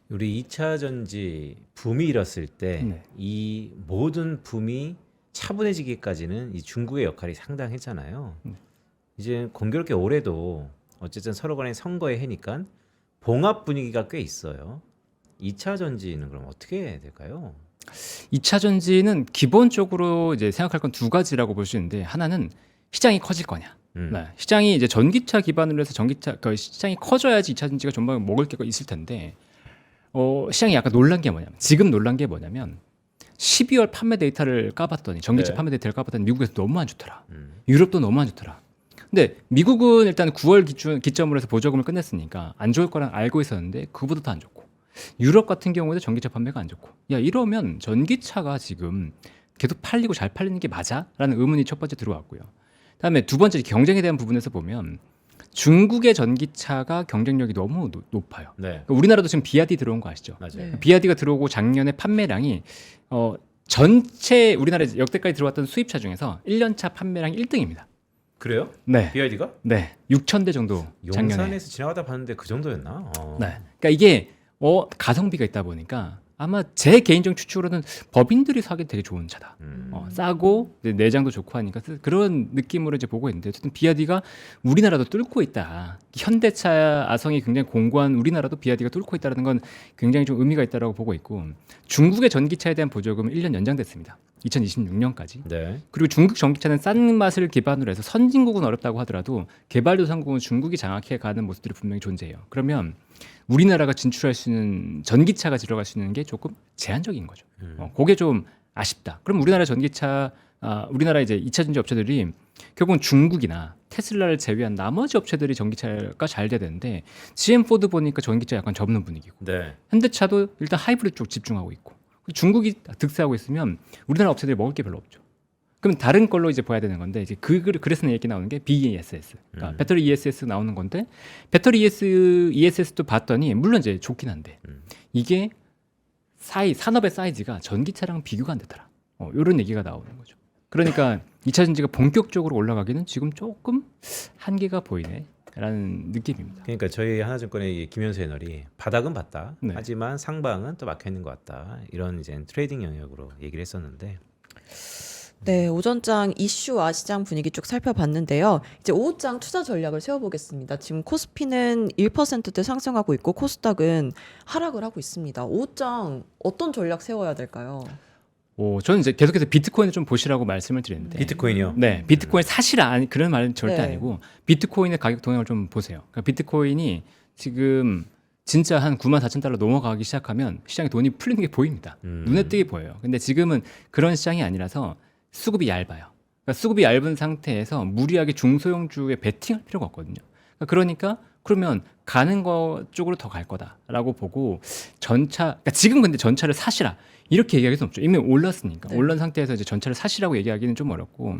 우리 2차 전지 붐이 일었을 때 이 모든 붐이 차분해지기까지는 이 중국의 역할이 상당했잖아요. 이제 공교롭게 올해도 어쨌든 서로 간의 선거의 해니까 봉합 분위기가 꽤 있어요. 2차 전지는 그럼 어떻게 될까요? 2차 전지는 기본적으로 이제 생각할 건 두 가지라고 볼 수 있는데 하나는 시장이 커질 거냐. 네, 시장이 이제 전기차 기반으로 해서 시장이 커져야지 2차 전지가 전방 먹을 게 있을 텐데 시장이 약간 놀란 게 뭐냐면 지금 놀란 게 뭐냐면 12월 판매 데이터를 까봤더니 전기차 네. 판매 데이터를 까봤더니 미국에서 너무 안 좋더라. 유럽도 너무 안 좋더라. 근데 미국은 일단 9월 기점으로 해서 보조금을 끝냈으니까 안 좋을 거랑 알고 있었는데 그보다 더 안 좋고 유럽 같은 경우에도 전기차 판매가 안 좋고 야 이러면 전기차가 지금 계속 팔리고 잘 팔리는 게 맞아? 라는 의문이 첫 번째 들어왔고요. 그다음에 두 번째 경쟁에 대한 부분에서 보면 중국의 전기차가 경쟁력이 너무 높아요. 네, 그러니까 우리나라도 지금 비아디 들어온 거 아시죠? 맞아요. 네. 비아디가 들어오고 작년에 판매량이 전체 우리나라에 여태까지 들어왔던 수입차 중에서 1년차 판매량 1등입니다. 그래요? 네. BYD가? 네. 6,000대 정도 작년에. 용산에서 지나가다 봤는데 그 정도였나? 네. 그러니까 이게 가성비가 있다 보니까 아마 제 개인적 추측으로는 법인들이 사기 되게 좋은 차다. 싸고 내장도 좋고 하니까 그런 느낌으로 이제 보고 있는데 어쨌든 비아디가 우리나라도 뚫고 있다. 현대차 아성이 굉장히 공고한 우리나라도 비아디가 뚫고 있다는 건 굉장히 좀 의미가 있다라고 보고 있고 중국의 전기차에 대한 보조금은 1년 연장됐습니다. 2026년까지. 네. 그리고 중국 전기차는 싼 맛을 기반으로 해서 선진국은 어렵다고 하더라도 개발도상국은 중국이 장악해 가는 모습들이 분명히 존재해요. 그러면 우리나라가 진출할 수 있는 전기차가 들어갈 수 있는 게 조금 제한적인 거죠. 그게 좀 아쉽다. 그럼 우리나라 우리나라 이제 2차 전지 업체들이 결국은 중국이나 테슬라를 제외한 나머지 업체들이 전기차가 잘 돼야 되는데 GM 포드 보니까 전기차 약간 접는 분위기고 네. 현대차도 일단 하이브리드 쪽 집중하고 있고 중국이 득세하고 있으면 우리나라 업체들이 먹을 게 별로 없죠. 그럼 다른 걸로 이제 봐야 되는 건데 이제 그래서 얘기 나오는 게 BESS, 그러니까 배터리 ESS 나오는 건데 배터리 ESS도 봤더니 물론 이제 좋긴 한데 이게 산업의 사이즈가 전기차랑 비교가 안 되더라. 이런 얘기가 나오는 거죠. 그러니까 2차 전지가 본격적으로 올라가기는 지금 조금 한계가 보이네라는 느낌입니다. 그러니까 저희 하나증권의 김현수 애널이 바닥은 봤다. 네. 하지만 상방은 또 막혀 있는 것 같다. 이런 이제 트레이딩 영역으로 얘기를 했었는데 네, 오전장 이슈와 시장 분위기 쭉 살펴봤는데요. 이제 오후장 투자 전략을 세워보겠습니다. 지금 코스피는 1%대 상승하고 있고 코스닥은 하락을 하고 있습니다. 오후장 어떤 전략 세워야 될까요? 저는 이제 계속해서 비트코인을 좀 보시라고 말씀을 드렸는데 비트코인이요. 네, 비트코인 사시라 그런 말은 절대 네. 아니고 비트코인의 가격 동향을 좀 보세요. 그러니까 비트코인이 지금 진짜 한 94,000달러 넘어가기 시작하면 시장에 돈이 풀리는 게 보입니다. 눈에 띄게 보여요. 근데 지금은 그런 시장이 아니라서 수급이 얇아요. 그러니까 수급이 얇은 상태에서 무리하게 중소형주에 베팅할 필요가 없거든요. 그러니까 그러면 가는 거 쪽으로 더 갈 거다라고 보고 그러니까 지금 근데 전차를 사시라 이렇게 얘기할 수는 없죠. 이미 올랐으니까 네. 올란 상태에서 이제 전차를 사시라고 얘기하기는 좀 어렵고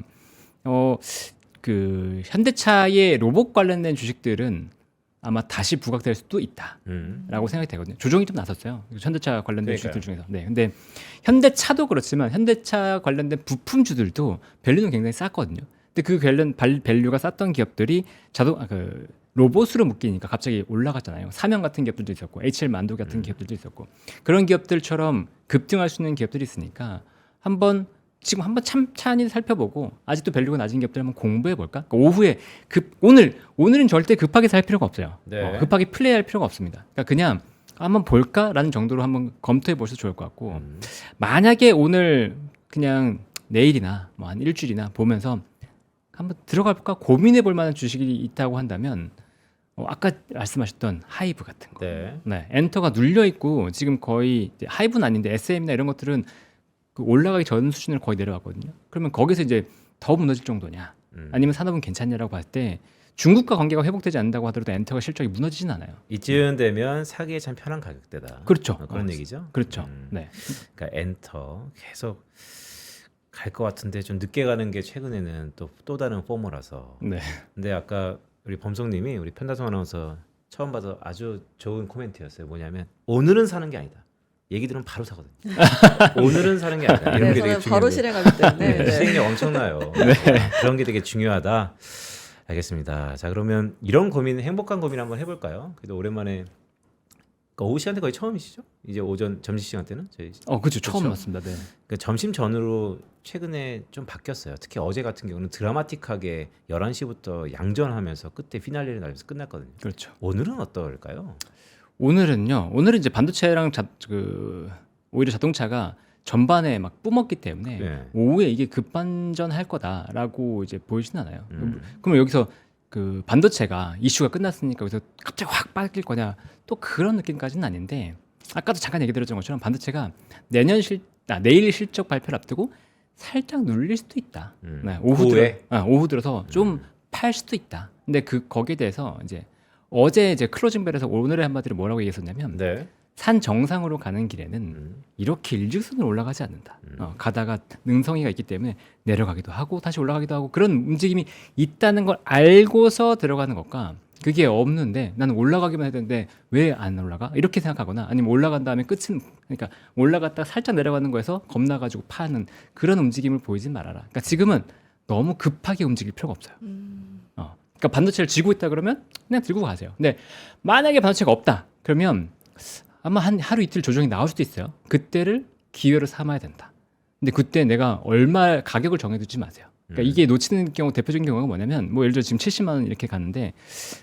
그 현대차의 로봇 관련된 주식들은 아마 다시 부각될 수도 있다라고 생각이 되거든요. 조정이 좀 나섰어요. 현대차 관련된 주식들 중에서. 네, 근데 현대차도 그렇지만 현대차 관련된 부품주들도 밸류는 굉장히 쌌거든요. 근데 그 관련 밸류가 쌌던 기업들이 로봇으로 묶이니까 갑자기 올라갔잖아요. 사명 같은 기업들도 있었고, HL 만도 같은 기업들도 있었고, 그런 기업들처럼 급등할 수 있는 기업들이 있으니까 지금 한번 찬찬히 살펴보고 아직도 밸류가 낮은 기업들 한번 공부해 볼까? 그러니까 오후에 오늘은 절대 급하게 살 필요가 없어요. 네. 급하게 플레이할 필요가 없습니다. 그러니까 그냥 한번 볼까라는 정도로 한번 검토해 보셔도 좋을 것 같고 만약에 오늘 그냥 내일이나 뭐 한 일주일이나 보면서 한번 들어가 볼까 고민해 볼 만한 주식이 있다고 한다면 아까 말씀하셨던 하이브 같은 거, 네. 엔터가 눌려 있고 지금 거의 이제 하이브는 아닌데 SM이나 이런 것들은 그 올라가기 전 수준을 거의 내려왔거든요. 그러면 거기서 이제 더 무너질 정도냐, 아니면 산업은 괜찮냐라고 봤을 때 중국과 관계가 회복되지 않는다고 하더라도 엔터가 실적이 무너지진 않아요. 이쯤 되면 사기에 참 편한 가격대다. 그렇죠. 그런 얘기죠. 그렇죠. 네. 그러니까 엔터 계속 갈 것 같은데 좀 늦게 가는 게 최근에는 또 다른 포머라서. 네. 근데 아까 우리 범성님이 우리 편다성 아나운서 처음 봐서 아주 좋은 코멘트였어요. 뭐냐면 오늘은 사는 게 아니다. 얘기 들으면 바로 사거든요. 오늘은 사는 게 아니다. 이런 네, 게 되게 저는 바로 중요해요. 실행하기 때문에. 네. 실행력 엄청나요. 그런 게 되게 중요하다. 알겠습니다. 자, 그러면 이런 고민, 행복한 고민 한번 해볼까요? 그래도 오랜만에 그러니까 오후 시간 대 거의 처음이시죠? 이제 오전 점심 시간 때는 저희 그렇죠. 처음 그렇죠? 맞습니다. 네. 그러니까 점심 전으로 최근에 좀 바뀌었어요. 특히 어제 같은 경우는 드라마틱하게 11시부터 양전하면서 끝에 피날레를 날면서 끝났거든요. 그렇죠. 오늘은 어떨까요? 오늘은 이제 반도체랑 오히려 자동차가 전반에 막 뿜었기 때문에 네. 오후에 이게 급반전할 거다라고 이제 보이진 않아요. 음. 그럼 여기서 그 반도체가 이슈가 끝났으니까 여기서 갑자기 확 빠질 거냐 또 그런 느낌까지는 아닌데 아까도 잠깐 얘기 드렸던 것처럼 반도체가 내일 실적 발표를 앞두고 살짝 눌릴 수도 있다. 네, 오후에? 오후 들어서 좀 팔 수도 있다. 근데 거기에 대해서 이제 어제 이제 클로징벨에서 오늘의 한마디로 뭐라고 얘기했었냐면 네. 산 정상으로 가는 길에는 음. 이렇게 일직선으로 올라가지 않는다. 가다가 능성이가 있기 때문에 내려가기도 하고 다시 올라가기도 하고 그런 움직임이 있다는 걸 알고서 들어가는 것과 그게 없는데 나는 올라가기만 해야 되는데 왜 안 올라가? 이렇게 생각하거나 아니면 올라간 다음에 끝은 그러니까 올라갔다가 살짝 내려가는 거에서 겁나가지고 파는 그런 움직임을 보이지 말아라. 그러니까 지금은 너무 급하게 움직일 필요가 없어요. 그러니까 반도체를 쥐고 있다 그러면 그냥 들고 가세요. 근데 만약에 반도체가 없다 그러면 아마 한 하루 이틀 조정이 나올 수도 있어요. 그때를 기회로 삼아야 된다. 근데 그때 내가 얼마 가격을 정해두지 마세요. 그러니까 이게 놓치는 경우 대표적인 경우가 뭐냐면 뭐 예를 들어 지금 70만 원 이렇게 갔는데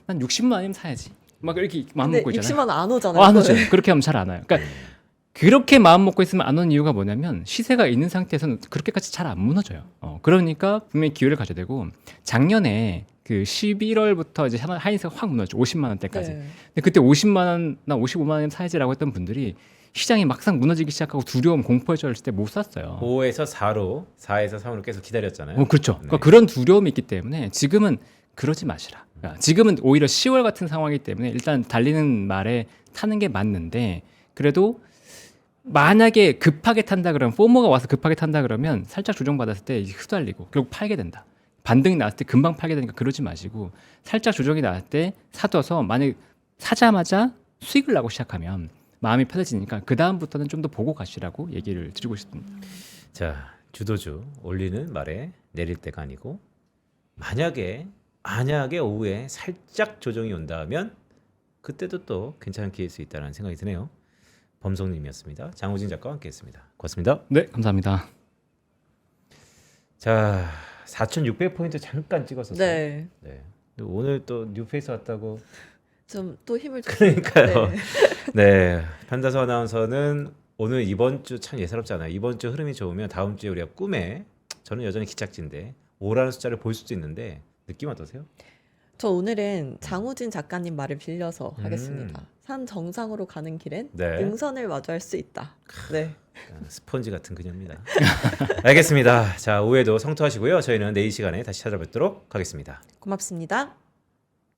난 60만 원이면 사야지. 막 이렇게 마음 근데 먹고 있잖아요. 60만 원 안 오잖아요. 안 오죠. 그거는. 그렇게 하면 잘 안 와요. 그러니까 그렇게 마음 먹고 있으면 안 오는 이유가 뭐냐면 시세가 있는 상태에서는 그렇게까지 잘 안 무너져요. 그러니까 분명히 기회를 가져야 되고 작년에 그 11월부터 이제 하이닉스가 확 무너졌죠. 50만 원대까지. 네. 근데 그때 50만 원, 나 55만 원 사야지라고 했던 분들이 시장이 막상 무너지기 시작하고 두려움, 공포에 쩔을 때 못 샀어요. 5에서 4로 4에서 3으로 계속 기다렸잖아요. 그렇죠. 네. 그러니까 그런 두려움이 있기 때문에 지금은 그러지 마시라. 그러니까 지금은 오히려 10월 같은 상황이기 때문에 일단 달리는 말에 타는 게 맞는데 그래도 만약에 급하게 탄다 그러면 포모가 와서 급하게 탄다 그러면 살짝 조정받았을 때 이게 휘달리고 결국 팔게 된다. 반등이 나왔을 때 금방 팔게 되니까 그러지 마시고 살짝 조정이 나왔을 때 사둬서 만약 사자마자 수익을 나고 시작하면 마음이 편해지니까 그 다음부터는 좀 더 보고 가시라고 얘기를 드리고 싶습니다. 자, 주도주 올리는 말에 내릴 때가 아니고 만약에 오후에 살짝 조정이 온다면 그때도 또 괜찮은 기회일 수 있다는 생각이 드네요. 범성님이었습니다. 장우진 작가와 함께했습니다. 고맙습니다. 네, 감사합니다. 자, 4,600포인트 잠깐 찍었었어요. 네. 네. 근데 오늘 또 뉴페이스 왔다고. 좀 또 힘을 좀. 그러니까요. 네. 네, 판다서 아나운서는 오늘 이번 주 참 예사롭지 않아요. 이번 주 흐름이 좋으면 다음 주에 우리가 꿈에 저는 여전히 기착지인데 5라는 숫자를 볼 수도 있는데 느낌 어떠세요? 저 오늘은 장우진 작가님 말을 빌려서 하겠습니다. 음. 산 정상으로 가는 길엔 네. 능선을 마주할 수 있다. 네. 스펀지 같은 그녀입니다. 알겠습니다. 자, 오후에도 성투하시고요. 저희는 내일 시간에 다시 찾아뵙도록 하겠습니다. 고맙습니다.